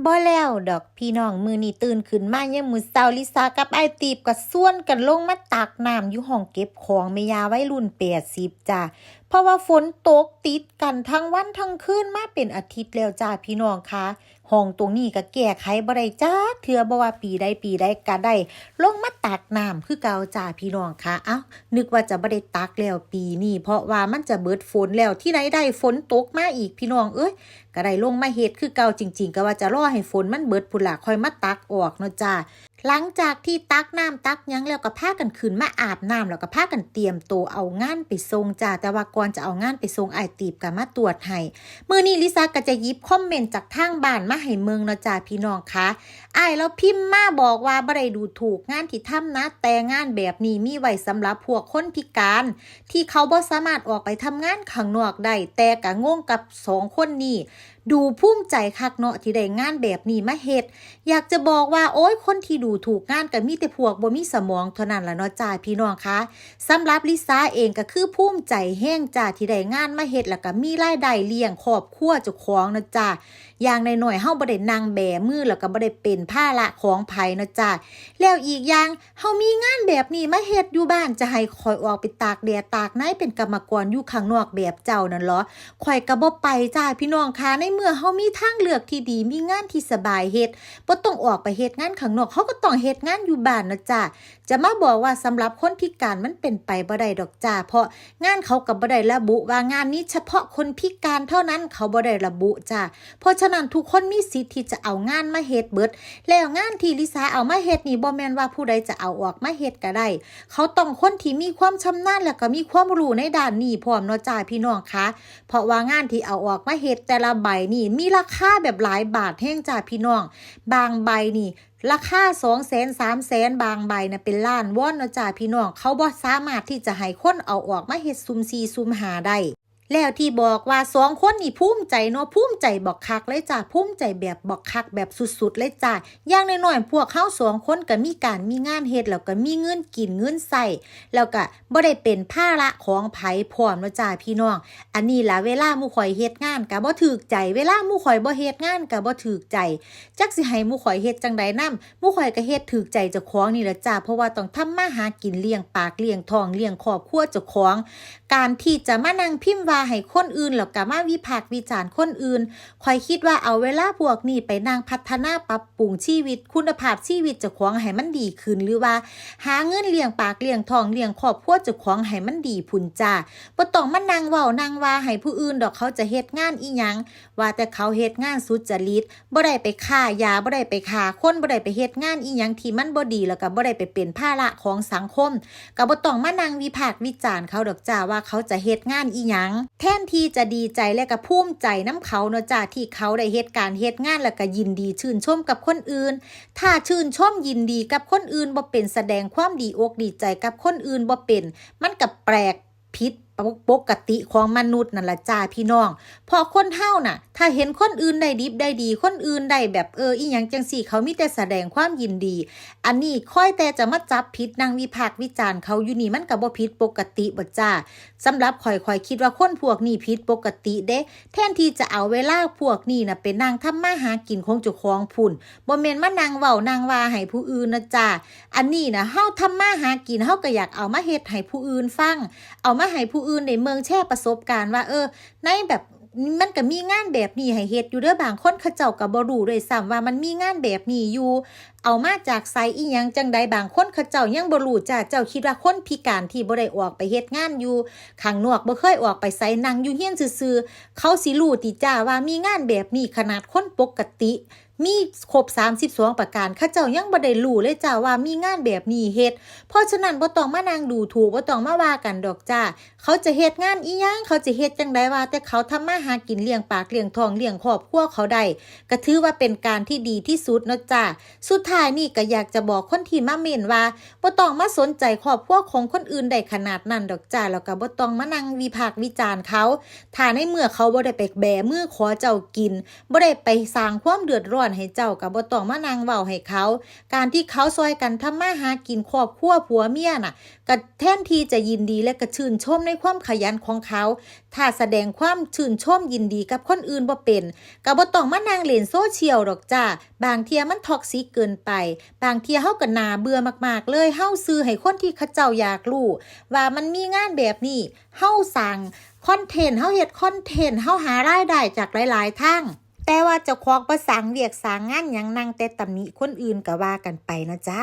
บ่แล้วดอกพี่น้องมื้อนี้ตื่นขึ้นมายามมื้อเช้าลิซ่ากับอ้ายตีบก็ส่วนกันลงมาตักน้ำอยู่ห้องเก็บของแม่ย่าวัยรุ่น80จ้าเพราะว่าฝนตกติดกันทั้งวันทั้งคืนมาเป็นอาทิตย์แล้วจ้าพี่น้องคะห้องตรงนี้ก็แก้ไขบ่ได้จ้าเทื่อบ่ว่าปีใดก็ได้ลงมาตักน้ำคือเก่าจ้าพี่น้องคะเอ้านึกว่าจะบ่ได้ตักแล้วปีนี้เพราะว่ามันจะเบิดฝนแล้วที่ไหนได้ฝนตกมาอีกพี่น้องเอ้ยก็ได้ลงมาเฮ็ดคือเก่าจริงๆก็ว่าจะรอให้ฝนมันเบิดพุ่นล่ะค่อยมาตักออกเนาะจ้าหลังจากที่ตักน้ำตักหยังแล้วก็พากันขึ้นมาอาบน้ำแล้วก็พากันเตรียมตัวเอางานไปส่งจ้าแต่ว่าก่อนจะเอางานไปส่งอ้ายตีบก็มาตรวจให้มื้อนี้ลิซ่าก็จะหยิบคอมเมนต์จากทางบ้านมาให้เมืองเนาะจ้าพี่น้องคะอ้ายแล้วพิมพ์มาบอกว่าบ่ได้ดูถูกงานที่ทำนะแต่งานแบบนี้มีไว้สำหรับพวกคนพิการที่เขาบ่สามารถออกไปทำงานข้างนอกได้แต่ก็งงกับ2คนนี้ดูภูมิใจคักเนาะที่ได้งานแบบนี้มาเฮ็ดอยากจะบอกว่าโอ้ยคนที่ดูถูกงานก็มีแต่พวกบ่มีสมองเท่านั้นล่ะเนาะจ้าพี่น้องคะสำหรับลิซ่าเองก็คือภูมิใจแห้งจ้าที่ได้งานมาเฮ็ดแล้วก็มีรายได้เลี้ยงครอบครัวเจ้าของเนาะจ้าอย่างน้อยๆเฮาบ่ได้นั่งแบมือแล้วก็บ่ได้เป็นภาระของไผเนาะจ้าแล้วอีกอย่างเฮามีงานแบบนี้มาเฮ็ดอยู่บ้านจะให้คอยออกไปตากแดดตากไหนเป็นกรรมกรอยู่ข้างนอกแบบเจ้านั่นเหรอข่อยก็บ่ไปจ้าพี่น้องคะในเมื่อเฮามีทางเลือกที่ดีมีงานที่สบายเฮ็ดบ่ต้องออกไปเฮ็ดงานข้างนอกเฮาก็ต้องเฮ็ดงานอยู่บ้านนะจ้าจะมาบอกว่าสำหรับคนพิการมันเป็นไปบ่ได้ดอกจ้าเพราะงานเขาก็บ่ได้ระบุว่างานนี้เฉพาะคนพิการเท่านั้นเขาบ่ได้ระบุจ้าเพราะฉะนั้นทุกคนมีสิทธิ์ที่จะเอางานมาเฮ็ดเบิดแล้วงานที่ลิซ่าเอามาเฮ็ดนี่บ่แม่นว่าผู้ใดจะเอาออกมาเฮ็ดก็ได้เขาต้องคนที่มีความชำนาญแล้วก็มีความรู้ในด้านนี้พร้อมเนาะจ้าพี่น้องคะเพราะว่างานที่เอาออกมาเฮ็ดแต่ละใบนี่มีราคาแบบหลายบาทแฮ่งจ้าพี่น้องบางใบนี่ราคา200,000 300,000บางใบนะเป็นล้านวอนเนาะจ้าพี่น้องเขาบ่สามารถที่จะให้คนเอาออกมาเฮ็ดซุ่ม4ซุ่ม5ได้แล้วที่บอกว่า2คนนี่ภูมิใจเนาะภูมิใจบอกคักเลยจ้าภูมิใจแบบบอกคักแบบสุดๆเลยจ้าอย่างน้อยๆพวกเขา2คนก็มีการมีงานเฮ็ดแล้วก็มีเงินกินเงินใช้แล้วก็บ่ได้เป็นภาระของไผพร้อมเนาะจ้าพี่น้องอันนี้ล่ะเวลาหมู่ข่อยเฮ็ดงานก็บ่ถูกใจเวลาหมู่ข่อยบ่เฮ็ดงานก็บ่ถูกใจจักสิให้หมู่ข่อยเฮ็ดจังได๋นำหมู่ข่อยก็เฮ็ดถูกใจเจ้าของนี่ล่ะจ้าเพราะว่าต้องทำมาหากินเลี้ยงปากเลี้ยงท้องเลี้ยงครอบครัวเจ้าของการที่จะมานั่งพิมพ์ว่าให้คนอื่นแล้วก็มาวิพากษ์วิจารณ์คนอื่นข่อยคิดว่าเอาเวลาพวกนี้ไปนั่งพัฒนาปรับปรุงชีวิตคุณภาพชีวิตเจ้าของให้มันดีขึ้นหรือว่าหาเงินเลี้ยงปากเลี้ยงท้องเลี้ยงครอบครัวเจ้าของให้มันดีพุ่นจ้าบ่ต้องมานั่งเว้านั่งว่าให้ผู้อื่นดอกเขาจะเฮ็ดงานอีหยังว่าแต่เขาเฮ็ดงานสุจริตบ่ได้ไปฆ่ายาบ่ได้ไปฆ่าคนบ่ได้ไปเฮ็ดงานอีหยังที่มันบ่ดีแล้วก็บ่ได้ไปเป็นภาระของสังคมก็บ่ต้องมานั่งวิพากษ์วิจารณ์เขาดอกจ้าว่าเขาจะเฮ็ดงานอีหยังแทนที่จะดีใจและก็ภูมิใจนำเขาเนาะจ้าที่เขาได้เฮ็ดการเฮ็ดงานแล้วก็ยินดีชื่นชมกับคนอื่นถ้าชื่นชมยินดีกับคนอื่นบ่เป็นแสดงความดีอกดีใจกับคนอื่นบ่เป็นมันก็แปลกผิดปกติของมนุษย์นั่นล่ะจ้าพี่น้องพอคนเฮาน่ะถ้าเห็นคนอื่นได้ดิบได้ดีคนอื่นได้แบบอีหยังจังซี่เขามีแต่แสดงความยินดีอันนี้ค่อยแต่จะมาจับผิดนั่งวิพากษ์วิจารณ์เขาอยู่นี่มันก็บ่ผิดปกติบ่จ้าสำหรับข่อยคิดว่าคนพวกนี้ผิดปกติเด้แทนที่จะเอาเวลาพวกนี้น่ะไปนั่งทำมาหากินของเจ้าของพุ่นบ่แม่นมานั่งเว้านั่งว่าให้ผู้อื่นนะจ้าอันนี้น่ะเฮาทำมาหากินเฮาก็อยากเอามาเฮ็ดให้ผู้อื่นฟังเอามาให้ผู้อื่นได้เมืองแชร์ประสบการณ์ว่าในแบบมันก็มีงานแบบนี้ให้เฮ็ดอยู่เด้อบางคนเขาเจ้าก็บ่รู้ด้วยซ้ำว่ามันมีงานแบบนี้อยู่เอามาจากไสอีหยังจังใดบางคนเขาเจ้ายังบ่รู้จ้าเจ้าคิดว่าคนพิการที่บ่ได้ออกไปเฮ็ดงานอยู่ข้างนอกบ่เคยออกไปไสนั่งอยู่เฮียนซื่อๆเขาสิรู้ติจ้าว่ามีงานแบบนี้ขนาดคนปกติมีครบ32ประการเขาเจ้ายังบ่ได้รู้เลยจ้าว่ามีงานแบบนี้เฮ็ดเพราะฉะนั้นบ่ต้องมานั่งดูถูกบ่ต้องมาว่ากันดอกจ้าเขาจะเฮ็ดงานอีหยังเขาจะเฮ็ดจังไดว่าแต่เขาทำมาหากินเลี้ยงปากเลี้ยงท้องเลี้ยงครอบครัวเขาได้ก็ถือว่าเป็นการที่ดีที่สุดเนาะจ้าสุดท้าย ท้ายนี่ก็อยากจะบอกคนที่มาเม่นว่าบ่ต้องมาสนใจครอบครัวของคนอื่นได้ขนาดนั้นดอกจ้าแล้วก็บ่ต้องมานั่งวิพากษ์วิจารณ์เขาถ้าในเมื่อเขาบ่ได้ไปแบมือขอเจ้ากินบ่ได้ไปสร้างความเดือดร้อนให้เจ้าก็บ่ต้องมานั่งเว้าให้เขาการที่เขาซอยกันทำมาหากินครอบครัวผัวเมียน่ะก็แทนที่จะยินดีและก็ชื่นชมในความขยันของเขาถ้าแสดงความชื่นชมยินดีกับคนอื่นบ่เป็นก็บ่ต้องมานั่งเล่นโซเชียลดอกจ้าบางเที่ยมันท็อกซิกเกินไปบางเที่ยเฮาก็น่าเบื่อมากๆเลยเฮาซื้อให้คนที่เขาเจ้าอยากรู้ว่ามันมีงานแบบนี้เฮาสั่งคอนเทนต์เฮาเฮ็ดคอนเทนต์เฮาหารายได้จากหลายๆทางแต่ว่าเจ้าของบ่สั่งเวียกสร้างงานหยังนั่งแต่ตำหนิคนอื่นก็ว่ากันไปนะจ้า